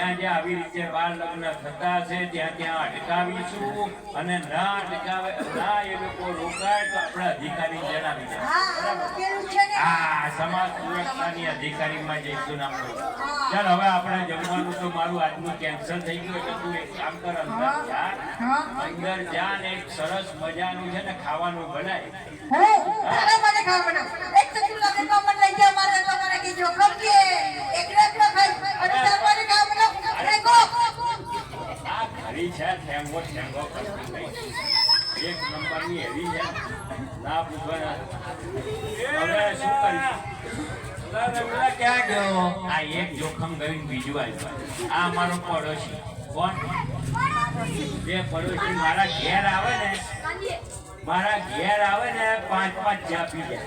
જ્યાં જ્યાં આવી રીતે બાળ લગ્ન થતા છે ત્યાં અટકાવીશું અને ના અટકાવે ના એ લોકો રોકાય તો આપણે અધિકારી જણાવીશું. હા, સમાજ સુરક્ષાની અધિકારીમાં જઈશું આપણે. ચાલ હવે આપણે જમવાનું તો મારું આજનું કેન્સલ થઈ ગયું એટલે તું એક કામ કર, અંદર જા ને એક સરસ મજાનું છે ને ખાવાનું બનાય. એક નંબરની એવી છે ના પૂછવાના. હવે શું કરીશું? ક્યાં ગયો? આ એક જોખમ ગયું, બીજું આવ્યું. આ અમારો પડોશી. કોણ? જે પડોશી મારા ઘેર આવે ને 5-5 ચા પી જાય.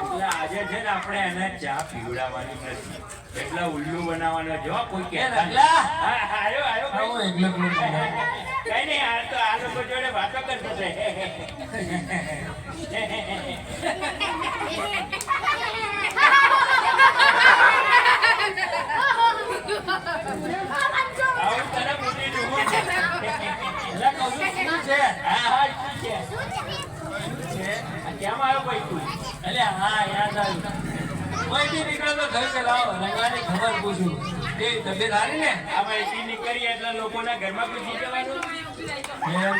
એટલે આજે છે ને આપણે એને ચા પીવડાવવાની નથી, એટલે ઉલ્લુ બનાવવાનો. જો કોઈ કહેતા કઈ નહીં, આ તો આ લોકો જોડે વાતો કરતો છે. આવું તને પૂછી દઉં છે. હા કેમ આવ્યો ભાઈ તું? અરે હા, યાદ આવ્યું. કોઈ નીકળે તો ઘર કે લાવો રંગવાની ખબર પૂછું. એ તબિયત સારી ને? આમાં એસી નીકળી એટલે લોકોના ઘરમાં પૂછી જવાનું.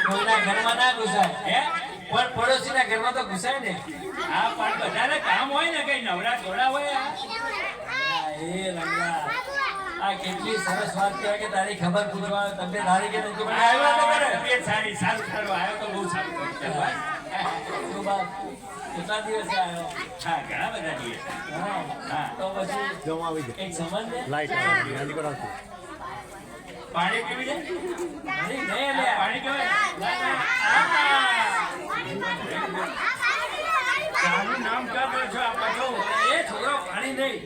કોઈના ઘરમાં ના ઘુસાય હે, પણ પડોશીના ઘરમાં તો ઘુસાય ને. હા, પણ બધાને કામ હોય ને, કઈ નવરા થોડા હોય. એ રંગા, આ કેટલી સરસ વાત કહેવાય કે તારી ખબર પૂછવા. તબિયત સારી કે નથી? આવ્યો તો કરે તબિયત સારી, સારું સારું આવ્યો તો બહુ સારું કર્યું. કેટલા દિવસે આવ્યો? હા, ઘણા બધા દિવસ. હા, તો પછી જમાવી દે. એક સમજ ને લાઈટ નાની કરો. પાણી પીવી છે? નહીં લે, પાણી કેવાય ચાનું નામ કા દો છો આ પાછો? એ છોકરો પાણી નહીં.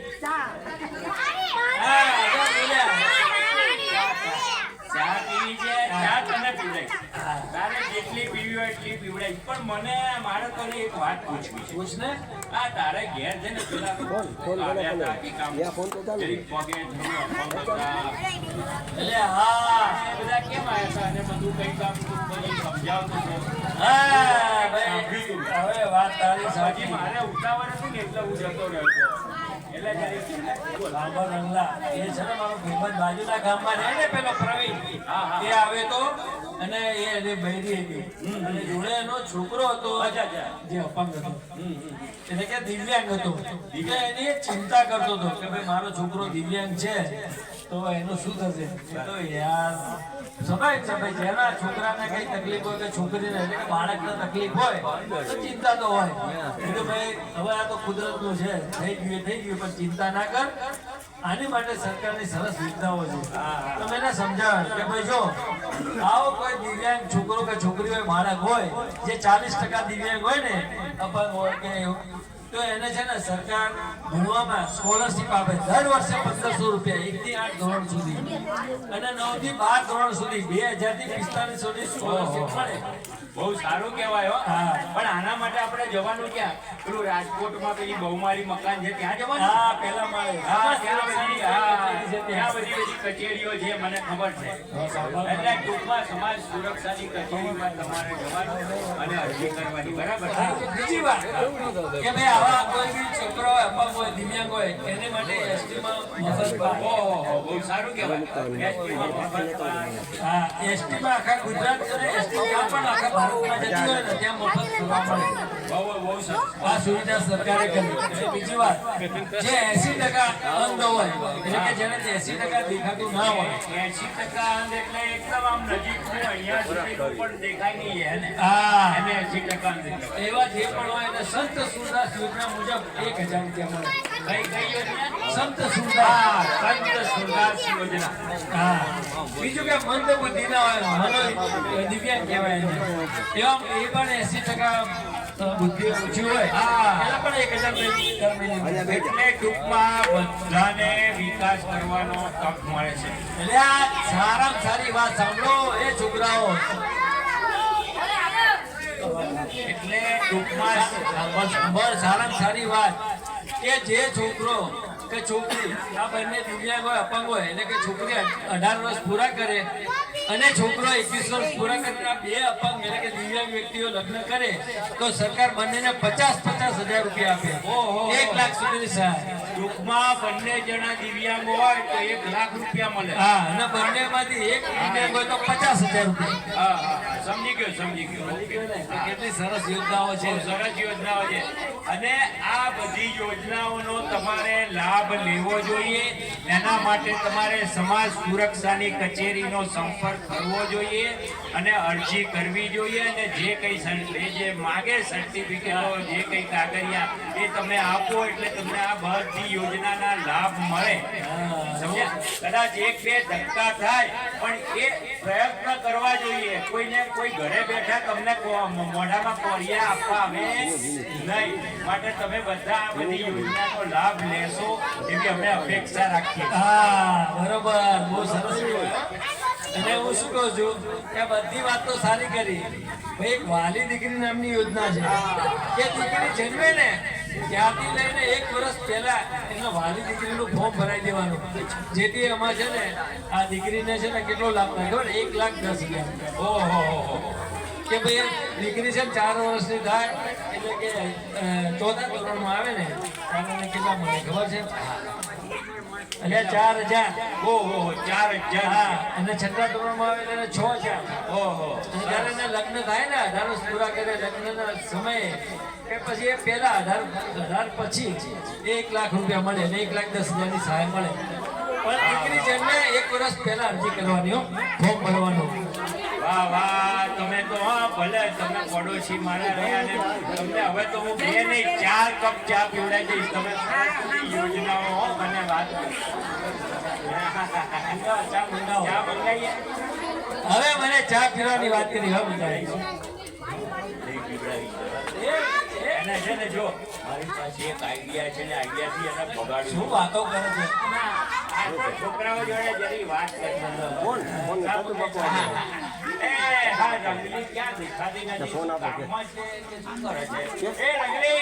ચા પીવી છે? ચા તને પીવડાય. તારે જેટલી પીવી હોય એટલી પીવડાય. પણ મને મારે તને એક વાત પૂછવી છે. પૂછ ને. આ તારે ઘેર છે ને પેલા આવ્યા હતા કે કામ જરીક પગે થોડું અપંગ હતા. એટલે હા, એ બધા કેમ આવ્યા હતા અને બધું કઈ કામ તું મને સમજાવતો હતો. હા ભાઈ, હવે વાત તારી હજી સાચી. મારે ઉતાવળ હતી ને એટલે હું જતો રહ્યો હતો. એટલે જરીક લાંબા રંગલા એ છે ને મારો ભાઈબંધ બાજુના ગામમાં રહે ને, પેલો પ્રવીણ. એ આવે તો અને એ એની બૈરી હતી અને જોડે એનો છોકરો હતો જે અપંગ હતો, એટલે કે દિવ્યાંગ હતો. એટલે એની એક ચિંતા કરતો હતો કે ભાઈ મારો છોકરો દિવ્યાંગ છે તો એનું શું થશે. તો યાર સ્વાભાવિક છે ભાઈ, જેના છોકરાને કઈ તકલીફ હોય કે છોકરીને એટલે કે બાળકને તકલીફ હોય તો ચિંતા તો હોય. એટલે ભાઈ હવે આ તો કુદરતનું છે, થઈ ગયું પણ ચિંતા ના કર. આની માટે સરકારની સરસ યોજનાઓ છે. તમે એને સમજાવો કે ભાઈ જો આવો કોઈ દિવ્યાંગ છોકરો કે છોકરી હોય, બાળક હોય જે 40% દિવ્યાંગ હોય ને, અપંગ હોય કે તો એને છે ને સરકાર ભણવામાં સ્કોલરશીપ આપે. દર વર્ષે 1500 રૂપિયા 1 થી 8 ધોરણ સુધી અને 9 થી 12 ધોરણ સુધી 2000 થી 45 સુધી સ્કોલરશીપ મળે. બહુ સારું કહેવાય હો. હા. પણ આના માટે આપણે જવાનું ક્યાં? પેલું રાજકોટમાં પેલી બહુમારી મકાન છે ત્યાં જવાનું? હા, પેલા મળે. હા, ત્યાં બધી કચેરીઓ છે, મને ખબર છે. એટલે ટૂંકમાં સમાજ સુરક્ષાની કચેરીમાં તમારે જવાનું અને અરજી કરવાની. બરાબર છે? બીજી વાત કે ભાઈ આવા કોઈ બી છોકરો હોય, અપંગ હોય, દિવ્યાંગ હોય એને માટે એસટીમાં મફત પાસ. ઓહો, બહુ સારું કહેવાય. એસટીમાં મફત પાસ. હા, એસટીમાં આખા ગુજરાત અને એસટી જ્યાં પણ આખા ભારતમાં જતી હોય ને ત્યાં મફત સેવા મળે. બહુ સરસ. આ સુવિધા સરકારે કરી. અને બીજી વાત, જે 80% અંધ હોય એટલે કે જેને 80% દેખાતું ના હોય, 80% અંધ એટલે એકદમ આમ નજીકનું અહીંયા સુધી પણ દેખાય નહીં હે ને? હા, એને 80% અંધ કહેવાય. એવા જે પણ હોય એને સંત સુરદાસ યોજના મુજબ 1000 રૂપિયા મળે. કઈ યોજના? સંત સુરદાસ. સંત સુરદાસ યોજના. હા, બીજું કે મંદ બુદ્ધિ ના હોય, મનો દિવ્યાંગ કહેવાય એને. એવા એ પણ 80% બુદ્ધિ ઓછી હોય, એના પણ 1000 રૂપિયા મળે. એટલે ટૂંકમાં બધાને વિકાસ કરવાનો તક મળે છે. એટલે આ સારામાં સારી વાત સાંભળો એ છોકરાઓ. એટલે ટૂંકમાં સારામાં સારી વાત કે જે છોકરો કે છોકરી આ બંને દિવ્યાંગ હોય અપંગ હોય એટલે કે છોકરી 18 વર્ષ પૂરા કરે અને છોકરો 21 વર્ષ પૂરા કરે આ બે અપંગ એટલે કે દિવ્યાંગ વ્યક્તિઓ લગ્ન કરે તો સરકાર બંનેને 50,000 રૂપિયા આપે. ઓહો. 1 લાખ સુધીની સહાય. ટૂંકમાં બંને જણા દિવ્યાંગ હોય તો 1 લાખ રૂપિયા મળે. હા અને બંનેમાંથી એક દિવ્યાંગ હોય તો 50,000 રૂપિયા. હા હા સમજી ગયો કેટલી સરસ યોજનાઓ છે. બહુ સરસ યોજનાઓ છે અને આ બધી યોજનાઓનો તમારે લાભ લેવો જોઈએ. એના માટે તમારે સમાજ સુરક્ષાની કચેરીનો સંપર્ક કરવો જોઈએ અને અરજી કરવી જોઈએ અને જે કંઈ જે માગે સર્ટિફિકેટો જે કંઈ કાગળિયા એ તમે આપો એટલે તમને આ બધી યોજનાના લાભ મળે. સમજ્યા? કદાચ 1-2 ધક્કા થાય પણ એ પ્રયત્ન કરવા જોઈએ. કોઈને કોઈ ઘરે બેઠા તમને મોઢામાં કોરિયા આપવા આવે નહીં. માટે તમે બધા આ બધી યોજનાનો લાભ લેશો એવી અમે અપેક્ષા રાખીએ. હા બરોબર, બહુ સરસ. અને હું શું કહું છું કે બધી વાત તો સારી કરી. ભાઈ એક વાલી દીકરી નામની યોજના છે કે દીકરી જન્મે ને ત્યાંથી લઈને 1 વર્ષ પહેલા એના વાલી દીકરીનું ફોર્મ ભરાઈ દેવાનું. જેથી એમાં છે ને આ દીકરીને છે ને કેટલો લાભ થાય ખબર? 1,10,000. ઓહો કે ભાઈ દીકરી છે ને 4 વર્ષની થાય એટલે કે 4થા ધોરણમાં આવે ને ત્યારે કેટલા મળે ખબર છે? અને 4,000. ઓહો 4,000. હા અને 6થા ધોરણમાં આવે એટલે 6,000. ઓહો જ્યારે એને લગ્ન થાય ને 18 વર્ષ પૂરા કરે લગ્નના સમયે કે પછી એ પહેલા 18 પછી 1 લાખ રૂપિયા મળે અને 1,10,000 ની સહાય મળે. પણ દીકરી જન્મે 1 વર્ષ પહેલા અરજી કરવાની, ફોર્મ ભરવાનું. વાહ વાહ તમે તો હા ભલે તમે પડોશી મારા રહ્યા ને તમને હવે તો હું 2 નહીં 4 કપ ચા પીવડાવી દઈશ. તમે યોજનાઓ મને વાત ચા મંગાવીએ. હવે મને ચા પીવાની વાત કરી. હવે મજા આવી. અને છે ને જો મારી પાસે એક આઈડિયા છે ને આઈડિયાથી એને બગાડ્યું. શું વાતો કરે છે? છોકરાઓ જોડે જરી વાત કરી. હા રંગલી ક્યાં દેખાતી નથી. કામમાં છે કે શું કરે છે? એ રંગલી